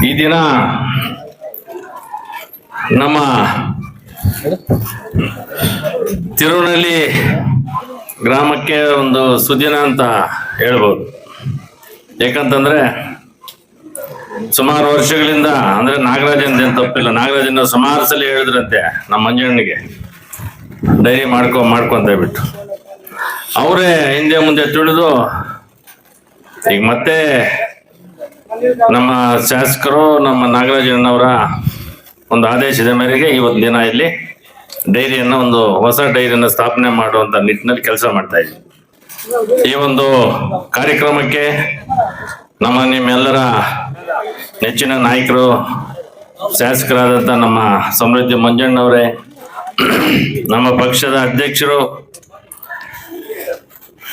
ಈ ದಿನ ನಮ್ಮ ತಿರುವನಹಳ್ಳಿ ಗ್ರಾಮಕ್ಕೆ ಒಂದು ಸುದಿನ ಅಂತ ಹೇಳ್ಬೋದು. ಯಾಕಂತಂದ್ರೆ ಸುಮಾರು ವರ್ಷಗಳಿಂದ ಅಂದ್ರೆ ನಾಗರಾಜನ್ ಏನ್ ತಪ್ಪಿಲ್ಲ, ನಾಗರಾಜನ ಸುಮಾರು ಸಲ ಹೇಳಿದ್ರಂತೆ ನಮ್ಮ ಮಂಜಣ್ಣನಿಗೆ ಡೈರಿ ಮಾಡ್ಕೊಂತ ಬಿಟ್ಟು ಅವರೇ ಹಿಂದೆ ಮುಂದೆ ತಿಳಿದು ಈಗ ಮತ್ತೆ ನಮ್ಮ ಶಾಸಕರು ನಮ್ಮ ನಾಗರಾಜಣ್ಣವರ ಒಂದು ಆದೇಶದ ಮೇರೆಗೆ ಇವತ್ತು ದಿನ ಇಲ್ಲಿ ಡೈರಿಯನ್ನು ಒಂದು ಹೊಸ ಡೈರಿಯನ್ನು ಸ್ಥಾಪನೆ ಮಾಡುವಂತ ನಿಟ್ಟಿನಲ್ಲಿ ಕೆಲಸ ಮಾಡ್ತಾ ಇದ್ವಿ. ಈ ಒಂದು ಕಾರ್ಯಕ್ರಮಕ್ಕೆ ನಿಮ್ಮೆಲ್ಲರ ನೆಚ್ಚಿನ ನಾಯಕರು ಶಾಸಕರಾದಂಥ ನಮ್ಮ ಸಮೃದ್ಧಿ ಮಂಜಣ್ಣವರೇ, ನಮ್ಮ ಪಕ್ಷದ ಅಧ್ಯಕ್ಷರು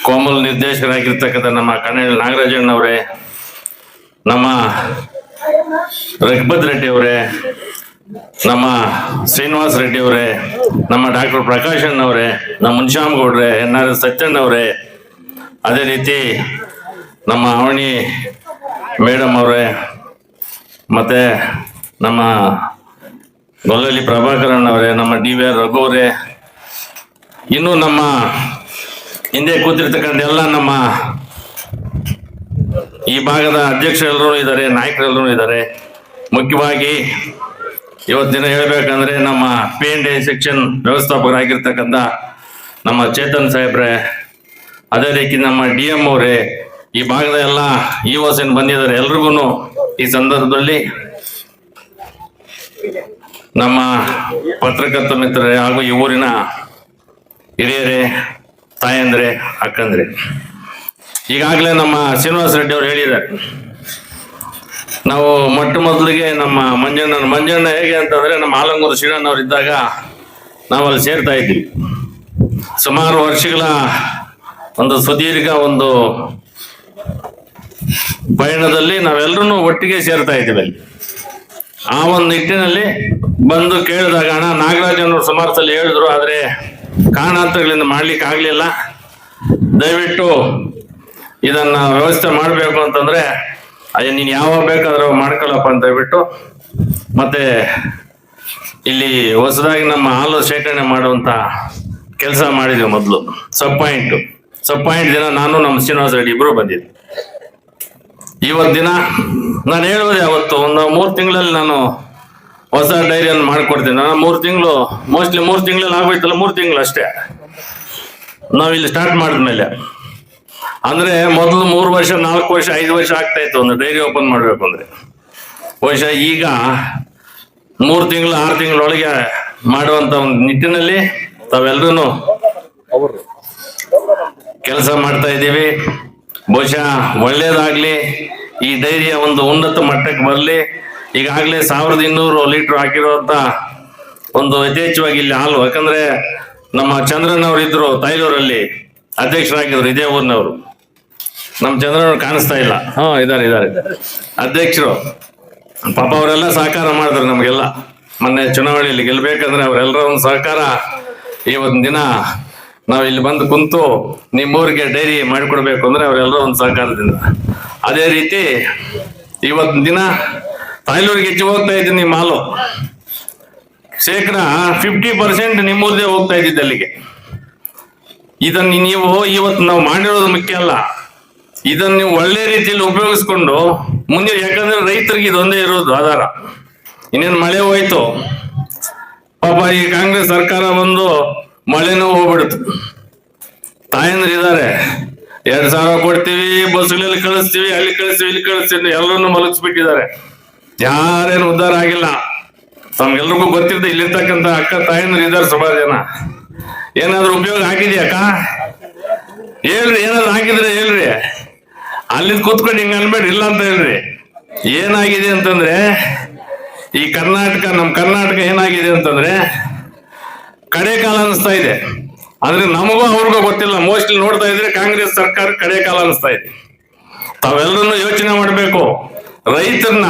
ಕೋಮಲ್ ನಿರ್ದೇಶಕರಾಗಿರ್ತಕ್ಕಂಥ ನಮ್ಮ ಕನ್ನಡ ನಾಗರಾಜಣ್ಣವರೇ, ನಮ್ಮ ರಘುಪತ್ ರೆಡ್ಡಿ ಅವರೇ, ನಮ್ಮ ಶ್ರೀನಿವಾಸ ರೆಡ್ಡಿ ಅವರೇ, ನಮ್ಮ ಡಾಕ್ಟರ್ ಪ್ರಕಾಶನ್ ಅವರೇ, ನಮ್ಮ ಮುನ್ಶ್ಯಾಮ್ ಗೌಡ್ರೆ, NR ಸತ್ಯಣ್ಣವರೇ, ಅದೇ ರೀತಿ ನಮ್ಮ ಅವಣಿ ಮೇಡಮ್ ಅವರೇ, ಮತ್ತೆ ನಮ್ಮ ಗೊಲ್ಲಳ್ಳಿ ಪ್ರಭಾಕರನ್ ಅವರೇ, ನಮ್ಮ DVR ರಘು ಅವರೇ, ಇನ್ನು ನಮ್ಮ ಹಿಂದೆ ಕೂತಿರ್ತಕ್ಕಂಥ ಎಲ್ಲ ನಮ್ಮ ಈ ಭಾಗದ ಅಧ್ಯಕ್ಷರೆಲ್ಲರೂ ಇದ್ದಾರೆ, ನಾಯಕರೆಲ್ಲರೂ ಇದ್ದಾರೆ. ಮುಖ್ಯವಾಗಿ ಇವತ್ತಿನ ಹೇಳ್ಬೇಕಂದ್ರೆ ನಮ್ಮ P&A ಸೆಕ್ಷನ್ ವ್ಯವಸ್ಥಾಪಕರಾಗಿರ್ತಕ್ಕಂಥ ನಮ್ಮ ಚೇತನ್ ಸಾಹೇಬ್ರೆ, ಅದೇ ರೀತಿ ನಮ್ಮ DM ಅವರೇ, ಈ ಭಾಗದ ಎಲ್ಲ EOs ಬಂದಿದ್ದಾರೆ. ಎಲ್ರಿಗೂ ಈ ಸಂದರ್ಭದಲ್ಲಿ ನಮ್ಮ ಪತ್ರಕರ್ತ ಮಿತ್ರರೇ ಹಾಗೂ ಈ ಊರಿನ ಹಿರಿಯರೇ, ತಾಯಂದ್ರೆ, ಅಕ್ಕಂದ್ರೆ, ಈಗಾಗಲೇ ನಮ್ಮ ಶ್ರೀನಿವಾಸ ರೆಡ್ಡಿ ಅವರು ಹೇಳಿದ್ದಾರೆ, ನಾವು ಮೊಟ್ಟ ಮೊದಲಿಗೆ ನಮ್ಮ ಮಂಜಣ್ಣ ಹೇಗೆ ಅಂತಂದ್ರೆ ನಮ್ಮ ಆಲಂಗೂರು ಶ್ರೀಣ್ಣವ್ರು ಇದ್ದಾಗ ನಾವಲ್ಲಿ ಸೇರ್ತಾ ಇದ್ವಿ. ಸುಮಾರು ವರ್ಷಗಳ ಒಂದು ಸುದೀರ್ಘ ಒಂದು ಪಯಣದಲ್ಲಿ ನಾವೆಲ್ಲರೂ ಒಟ್ಟಿಗೆ ಸೇರ್ತಾ ಇದ್ದೀವಿ. ಅಲ್ಲಿ ಆ ಒಂದು ನಿಟ್ಟಿನಲ್ಲಿ ಬಂದು ಕೇಳಿದಾಗ ನಾಗರಾಜನವರು ಸುಮಾರು ಸಲ ಹೇಳಿದ್ರು, ಆದ್ರೆ ಕಾರಣಾಂತರಗಳಿಂದ ಮಾಡ್ಲಿಕ್ಕೆ ಆಗ್ಲಿಲ್ಲ, ದಯವಿಟ್ಟು ಇದನ್ನ ವ್ಯವಸ್ಥೆ ಮಾಡಬೇಕು ಅಂತಂದ್ರೆ ಅಯ್ಯ ನೀನು ಯಾವಾಗ ಬೇಕಾದ್ರೂ ಮಾಡ್ಕೊಳ್ಳಪ್ಪ ಅಂತ ಹೇಳ್ಬಿಟ್ಟು ಮತ್ತೆ ಇಲ್ಲಿ ಹೊಸದಾಗಿ ನಮ್ಮ ಹಾಲು ಶೇಖರಣೆ ಮಾಡುವಂತ ಕೆಲಸ ಮಾಡಿದ್ವಿ. ಮೊದಲು ಸಬ್ ಪಾಯಿಂಟ್ ದಿನ ನಾನು ನಮ್ಮ ಶ್ರೀನಿವಾಸ ರೆಡ್ಡಿ ಇಬ್ರು ಬಂದಿದ್ವಿ. ಇವತ್ತು ದಿನ ನಾನು ಹೇಳೋದು ಅವತ್ತು ಒಂದು 3 ತಿಂಗಳಲ್ಲಿ ನಾನು ಹೊಸ ಡೈರಿಯನ್ನು ಮಾಡ್ಕೊಡ್ತೀನಿ. ನಾನು 3 ತಿಂಗಳು ಮೋಸ್ಟ್ಲಿ 3 ತಿಂಗಳಲ್ಲಿ ಆಗೋಯ್ತಲ್ಲ, 3 ತಿಂಗಳು ಅಷ್ಟೇ ನಾವಿಲ್ಲಿ ಸ್ಟಾರ್ಟ್ ಮಾಡಿದ್ಮೇಲೆ. ಅಂದ್ರೆ ಮೊದಲು 3 ವರ್ಷ 4 ವರ್ಷ 5 ವರ್ಷ ಆಗ್ತಾ ಇತ್ತು ಒಂದು ಡೈರಿ ಓಪನ್ ಮಾಡ್ಬೇಕು ಅಂದ್ರೆ. ಬಹುಶಃ ಈಗ 3 ತಿಂಗಳು 6 ತಿಂಗಳೊಳಗೆ ಮಾಡುವಂತ ಒಂದು ನಿಟ್ಟಿನಲ್ಲಿ ತಾವೆಲ್ಲರೂ ಕೆಲಸ ಮಾಡ್ತಾ ಇದ್ದೀವಿ. ಬಹುಶಃ ಒಳ್ಳೇದಾಗ್ಲಿ, ಈ ಡೈರಿಯ ಒಂದು ಉನ್ನತ ಮಟ್ಟಕ್ಕೆ ಬರಲಿ. ಈಗಾಗಲೇ 1200 ಲೀಟರ್ ಹಾಕಿರುವಂತ ಒಂದು ಯಥೇಚ್ಛವಾಗಿ ಇಲ್ಲಿ ಹಾಲು, ಯಾಕಂದ್ರೆ ನಮ್ಮ ಚಂದ್ರನವ್ರು ಇದ್ರು ತಾಯ್ಲೂರಲ್ಲಿ ಅಧ್ಯಕ್ಷರಾಗಿದ್ರು, ಇದೇ ಊರಿನವರು. ನಮ್ಮ ಚಂದ್ರನವ್ರು ಕಾಣಿಸ್ತಾ ಇಲ್ಲ, ಇದಾರೆ ಅಧ್ಯಕ್ಷರು. ಪಾಪ ಅವರೆಲ್ಲ ಸಹಕಾರ ಮಾಡಿದ್ರು ನಮಗೆಲ್ಲ. ಮೊನ್ನೆ ಚುನಾವಣೆಯಲ್ಲಿ ಗೆಲ್ಬೇಕಂದ್ರೆ ಅವರೆಲ್ಲರ ಒಂದು ಸಹಕಾರ. ಇವತ್ತಿನ ದಿನ ನಾವು ಇಲ್ಲಿ ಬಂದು ಕುಂತು ನಿಮ್ಮೂರಿಗೆ ಡೈರಿ ಮಾಡಿಕೊಡ್ಬೇಕು ಅಂದ್ರೆ ಅವರೆಲ್ಲರೂ ಒಂದು ಸಹಕಾರದಿಂದ. ಅದೇ ರೀತಿ ಇವತ್ತಿನ ದಿನ ತಾಯ್ಲೂರಿಗೆ ಹೆಚ್ಚು ಹೋಗ್ತಾ ಇದ್ದೀನಿ. ಮಾಲು ಶೇಕಡ 50% ನಿಮ್ಮೂರದೇ ಹೋಗ್ತಾ ಇದ್ದಿದ್ದು ಅಲ್ಲಿಗೆ. ಇದನ್ನು ನೀವು ಇವತ್ತು ನಾವು ಮಾಡಿರೋದು ಮುಖ್ಯ ಅಲ್ಲ, ಇದನ್ನು ನೀವು ಒಳ್ಳೆ ರೀತಿಯಲ್ಲಿ ಉಪಯೋಗಿಸ್ಕೊಂಡು ಮುಂದೆ, ಯಾಕಂದ್ರೆ ರೈತರಿಗೆ ಇದೊಂದೇ ಇರೋದು ಆಧಾರ. ಇನ್ನೇನು ಮಳೆ ಹೋಯ್ತು, ಪಾಪ ಈ ಕಾಂಗ್ರೆಸ್ ಸರ್ಕಾರ ಬಂದು ಮಳೆನೂ ಹೋಗ್ಬಿಡ್ತು. ತಾಯಂದ್ರೆ ಇದಾರೆ, 2,000 ಕೊಡ್ತೀವಿ, ಬಸ್ಗಳಲ್ಲಿ ಕಳಿಸ್ತೀವಿ, ಅಲ್ಲಿ ಕಳಿಸ್ತೀವಿ, ಇಲ್ಲಿ ಕಳಿಸ್ತೀವಿ, ಎಲ್ಲರನ್ನು ಮಲಗಿಸ್ಬಿಟ್ಟಿದ್ದಾರೆ. ಯಾರೇನು ಉದ್ಧಾರ ಆಗಿಲ್ಲ. ತಮ್ಗೆಲ್ರಿಗೂ ಗೊತ್ತಿರುತ್ತೆ, ಇಲ್ಲಿರ್ತಕ್ಕಂಥ ಅಕ್ಕ ತಾಯಂದ್ರೆ ಇದ್ದಾರೆ ಸುಮಾರು ಜನ. ಏನಾದ್ರು ಉಪಯೋಗ ಆಗಿದೆಯಾ ಅಕ್ಕ? ಹೇಳ್ರಿ, ಏನಾದ್ರು ಆಗಿದ್ರೆ ಹೇಳ್ರಿ. ಅಲ್ಲಿಂದ ಕೂತ್ಕೊಂಡು ಹಿಂಗ ಅನ್ಬೇಡ್ರಿ, ಇಲ್ಲ ಅಂತ ಹೇಳ್ರಿ. ಏನಾಗಿದೆ ಅಂತಂದ್ರೆ ಈ ನಮ್ಮ ಕರ್ನಾಟಕ ಏನಾಗಿದೆ ಅಂತಂದ್ರೆ ಕಡೆ ಕಾಲ ಅನಿಸ್ತಾ ಇದೆ. ಆದ್ರೆ ನಮಗೂ ಅವ್ರಿಗೂ ಗೊತ್ತಿಲ್ಲ. ಮೋಸ್ಟ್ಲಿ ನೋಡ್ತಾ ಇದ್ರೆ ಕಾಂಗ್ರೆಸ್ ಸರ್ಕಾರ ಕಡೆ ಕಾಲ ಅನಿಸ್ತಾ ಇದೆ. ತಾವೆಲ್ಲರನ್ನು ಯೋಚನೆ ಮಾಡ್ಬೇಕು. ರೈತರನ್ನ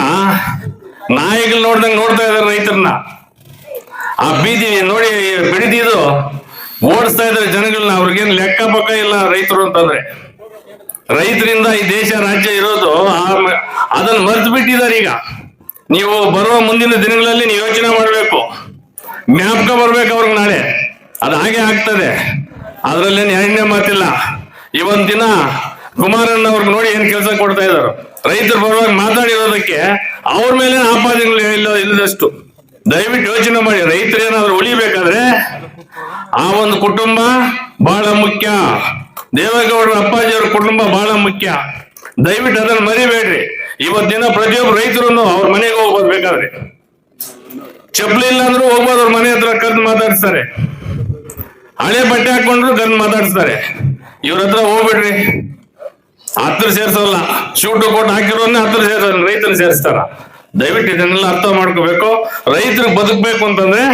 ನಾಯಿಗಳು ನೋಡ್ದಂಗೆ ನೋಡ್ತಾ ಇದಾರೆ. ರೈತರನ್ನ ಆ ಬೀದಿ ನೋಡಿ ಬಿಡಿದಿದ್ದು ಓಡಿಸ್ತಾ ಇದಾರೆ ಜನಗಳನ್ನ. ಅವ್ರಿಗೇನು ಲೆಕ್ಕ ಪಕ್ಕ ಇಲ್ಲ ರೈತರು ಅಂತಂದ್ರೆ. ರೈತರಿಂದ ಈ ದೇಶ ರಾಜ್ಯ ಇರೋದು. ಅದನ್ನು ಮರೆತು ಬಿಟ್ಟಿದ್ದಾರೆ. ಈಗ ನೀವು ಬರುವ ಮುಂದಿನ ದಿನಗಳಲ್ಲಿ ನೀವು ಯೋಚನೆ ಮಾಡಬೇಕು, ಜ್ಞಾಪಕ ಬರ್ಬೇಕು ಅವ್ರಿಗೆ ನಾಳೆ. ಅದು ಹಾಗೆ ಆಗ್ತದೆ, ಅದರಲ್ಲೇನು ಎರಡನೇ ಮಾತಿಲ್ಲ. ಇವನ್ ದಿನ ಕುಮಾರಣ್ಣ ಅವ್ರಿಗೆ ನೋಡಿ ಏನ್ ಕೆಲಸ ಕೊಡ್ತಾ ಇದ್ದಾರೆ. ರೈತರು ಬರುವಾಗ ಮಾತಾಡಿರೋದಕ್ಕೆ ಅವ್ರ ಮೇಲೆ ಆಪಾದನೆಗಳು ಇಲ್ಲದಷ್ಟು. ದಯವಿಟ್ಟು ಯೋಚನೆ ಮಾಡಿ, ರೈತರು ಏನಾದ್ರು ಉಳಿಬೇಕಾದ್ರೆ ಆ ಒಂದು ಕುಟುಂಬ ಬಹಳ ಮುಖ್ಯ. ದೇವೇಗೌಡರ ಅಪ್ಪಾಜಿಯವ್ರ ಕುಟುಂಬ ಬಹಳ ಮುಖ್ಯ. ದಯವಿಟ್ಟು ಅದನ್ನು ಮರಿಬೇಡ್ರಿ. ಇವತ್ತಿನ ಪ್ರತಿಯೊಬ್ಬರು ರೈತರು ಅವ್ರ ಮನೆಗೆ ಹೋಗ್ಬೋದು, ಬೇಕಾದ್ರೆ ಚಪ್ಪಲಿ ಇಲ್ಲ ಅಂದ್ರೂ ಹೋಗ್ಬೋದು, ಅವ್ರ ಮನೆ ಹತ್ರ ಕರೆದು ಮಾತಾಡಿಸ್ತಾರೆ. ಹಳೆ ಬಟ್ಟೆ ಹಾಕೊಂಡ್ರು ಕರೆದು ಮಾತಾಡಿಸ್ತಾರೆ. ಇವ್ರ ಹತ್ರ ಹೋಗ್ಬಿಡ್ರಿ, ಹತ್ರ ಸೇರ್ಸೋಲ್ಲ. ಶೂಟು ಕೋಟ್ ಹಾಕಿರೋನ್ನ ಹತ್ರ ಸೇರ್ಸಲ್ಲ, ರೈತನ ಸೇರಿಸ್ತಾರ. ದಯವಿಟ್ಟು ಇದನ್ನೆಲ್ಲ ಅರ್ಥ ಮಾಡ್ಕೋಬೇಕು. ರೈತರಿಗೆ ಬದುಕಬೇಕು ಅಂತಂದ್ರೆ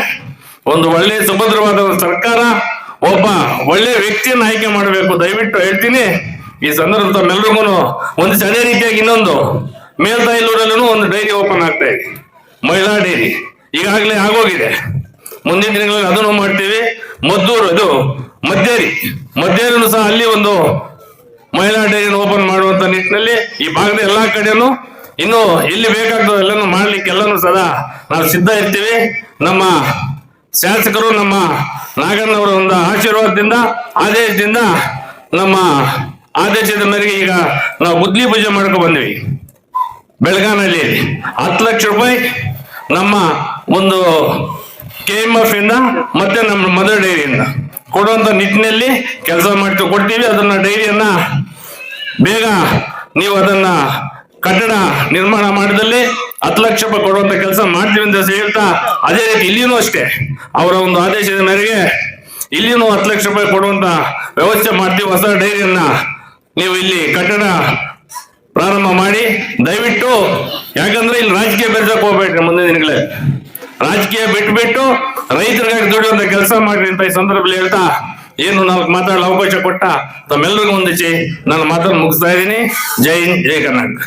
ಒಂದು ಒಳ್ಳೆ ಸುಭದ್ರವಾದ ಸರ್ಕಾರ, ಒಬ್ಬ ಒಳ್ಳೆ ವ್ಯಕ್ತಿಯನ್ನು ಆಯ್ಕೆ ಮಾಡಬೇಕು. ದಯವಿಟ್ಟು ಹೇಳ್ತೀನಿ ಈ ಸಂದರ್ಭ ತಮ್ಮೆಲ್ರಿಗೂ ಒಂದು ಅದೇ ರೀತಿಯಾಗಿ ಇನ್ನೊಂದು ಮೇಲ್ತಾಯಿಲೂರಲ್ಲೂ ಒಂದು ಡೈರಿ ಓಪನ್ ಆಗ್ತಾ ಇದೆ, ಮಹಿಳಾ ಡೈರಿ. ಈಗಾಗಲೇ ಆಗೋಗಿದೆ. ಮುಂದಿನ ದಿನಗಳಲ್ಲಿ ಅದನ್ನು ಮಾಡ್ತೀವಿ. ಮದ್ದೂರು ಇದು ಮದ್ದೇರಿನೂ ಸಹ ಅಲ್ಲಿ ಒಂದು ಮಹಿಳಾ ಡೈರಿಯನ್ನು ಓಪನ್ ಮಾಡುವಂತ ನಿಟ್ಟಿನಲ್ಲಿ ಈ ಭಾಗದ ಎಲ್ಲಾ ಕಡೆನೂ ಇನ್ನು ಎಲ್ಲಿ ಬೇಕಾಗ್ತದೆ ಎಲ್ಲನೂ ಮಾಡ್ಲಿಕ್ಕೆ ಎಲ್ಲನೂ ಸದಾ ನಾವು ಸಿದ್ಧ ಇರ್ತೀವಿ. ನಮ್ಮ ಶಾಸಕರು ನಮ್ಮ ನಾಗಣ್ಣವರ ಒಂದು ಆಶೀರ್ವಾದದಿಂದ ಆದೇಶದಿಂದ ನಮ್ಮ ಆದೇಶದ ಮೇರೆಗೆ ಈಗ ನಾವು ಗುದ್ಲಿ ಪೂಜೆ ಮಾಡ್ಕೊ ಬಂದ್ವಿ ಬೆಳಗಾನಲ್ಲಿ. 10 ಲಕ್ಷ ರೂಪಾಯಿ ನಮ್ಮ ಒಂದು KMF ಇಂದ ಮತ್ತೆ ನಮ್ಮ ಮದರ್ ಡೈರಿಯಿಂದ ಕೊಡುವಂತ ನಿಟ್ಟಿನಲ್ಲಿ ಕೆಲಸ ಕೊಡ್ತೀವಿ. ಅದನ್ನ ಡೈರಿಯನ್ನ ಬೇಗ ನೀವು ಅದನ್ನ ಕಟ್ಟಡ ನಿರ್ಮಾಣ ಮಾಡಿದಲ್ಲಿ 10 ಲಕ್ಷ ರೂಪಾಯಿ ಕೊಡುವಂತ ಕೆಲಸ ಮಾಡ್ತೀವಿ ಅಂತ ಹೇಳ್ತಾ, ಅದೇ ರೀತಿ ಇಲ್ಲಿನೂ ಅಷ್ಟೇ ಅವರ ಒಂದು ಆದೇಶದ ಮೇರೆಗೆ ಇಲ್ಲಿನೂ 10 ಲಕ್ಷ ರೂಪಾಯಿ ಕೊಡುವಂತ ವ್ಯವಸ್ಥೆ ಮಾಡ್ತೀವಿ. ಹೊಸ ಡೈರಿಯನ್ನ ನೀವು ಇಲ್ಲಿ ಕಟ್ಟಡ ಪ್ರಾರಂಭ ಮಾಡಿ. ದಯವಿಟ್ಟು, ಯಾಕಂದ್ರೆ ಇಲ್ಲಿ ರಾಜಕೀಯ ಬೆರೆಸಕ್ ಹೋಗ್ಬೇಡ್ರಿ. ಮುಂದಿನ ದಿನಗಳಲ್ಲಿ ರಾಜಕೀಯ ಬಿಟ್ಟು ರೈತರಿಗಾಗಿ ದುಡಿಯುವಂತ ಕೆಲಸ ಮಾಡ್ರಿ ಅಂತ ಈ ಸಂದರ್ಭದಲ್ಲಿ ಹೇಳ್ತಾ, ಏನು ನಾವು ಮಾತಾಡಲು ಅವಕಾಶ ಕೊಟ್ಟ ತಮ್ಮೆಲ್ಲರಿಗೂ ಹೊಂದಿಸಿ ನನ್ನ ಮಾತನ್ನು ಮುಗಿಸ್ತಾ ಇದ್ದೀನಿ. ಜೈ ಹಿಂದ್, ಜೈ ಕರ್ನಾಟಕ.